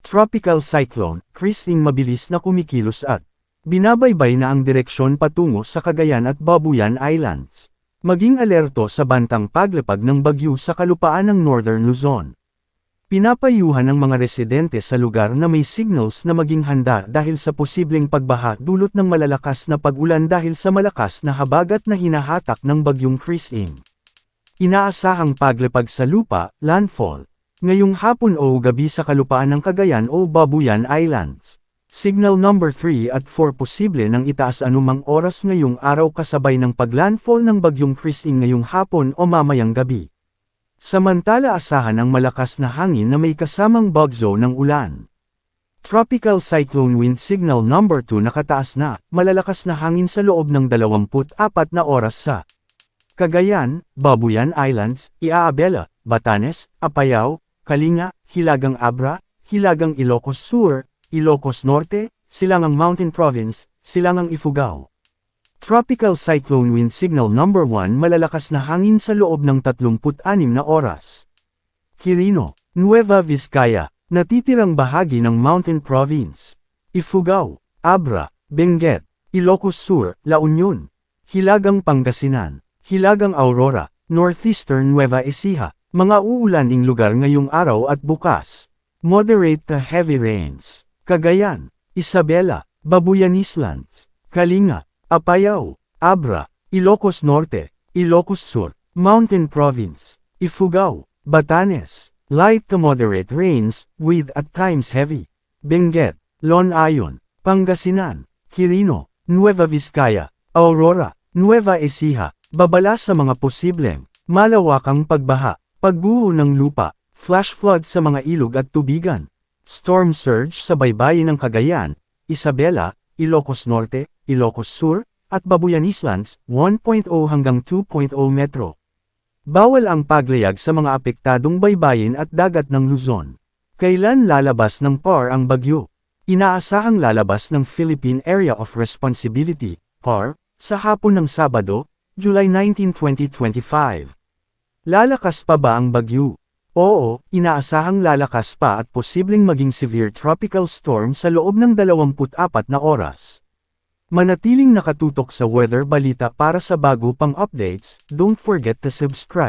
Tropical Cyclone, Christine mabilis na kumikilos at binabaybay na ang direksyon patungo sa Cagayan at Babuyan Islands. Maging alerto sa bantang paglapag ng bagyo sa kalupaan ng Northern Luzon. Pinapayuhan ng mga residente sa lugar na may signals na maging handa dahil sa posibleng pagbaha dulot ng malalakas na pag-ulan dahil sa malakas na habagat na hinahatak ng bagyong Christine. Inaasahang paglapag sa lupa, landfall, ngayong hapon o gabi sa kalupaan ng Cagayan o Babuyan Islands. Signal number 3 at 4 posible nang itaas anumang oras ngayong araw kasabay ng paglandfall ng bagyong Christine ngayong hapon o mamayang gabi. Samantala asahan ang malakas na hangin na may kasamang bagyo ng ulan. Tropical Cyclone Wind Signal number 2 nakataas na, malalakas na hangin sa loob ng 24 na oras sa Cagayan, Babuyan Islands, Iabela, Batanes, Apayao, Kalinga, Hilagang Abra, Hilagang Ilocos Sur, Ilocos Norte, Silangang Mountain Province, Silangang Ifugao. Tropical Cyclone Wind Signal number 1 malalakas na hangin sa loob ng 36 na oras. Quirino, Nueva Vizcaya, natitirang bahagi ng Mountain Province. Ifugao, Abra, Benguet, Ilocos Sur, La Union. Hilagang Pangasinan, Hilagang Aurora, Northeastern Nueva Ecija, mga uulaning lugar ngayong araw at bukas. Moderate to heavy rains. Cagayan, Isabela, Babuyan Islands, Kalinga, Apayao, Abra, Ilocos Norte, Ilocos Sur, Mountain Province, Ifugao, Batanes, light to moderate rains, with at times heavy. Benguet, Lonayon, Pangasinan, Quirino, Nueva Vizcaya, Aurora, Nueva Ecija, babala sa mga posibleng malawakang pagbaha, pagguho ng lupa, flash flood sa mga ilog at tubigan. Storm surge sa baybayin ng Cagayan, Isabela, Ilocos Norte, Ilocos Sur, at Babuyan Islands, 1.0 hanggang 2.0 metro. Bawal ang paglayag sa mga apektadong baybayin at dagat ng Luzon. Kailan lalabas ng PAR ang bagyo? Inaasahang lalabas ng Philippine Area of Responsibility, PAR, sa hapon ng Sabado, July 19, 2025. Lalakas pa ba ang bagyo? Oo, inaasahang lalakas pa at posibleng maging severe tropical storm sa loob ng 24 na oras. Manatiling nakatutok sa weather balita para sa bago pang updates, don't forget to subscribe.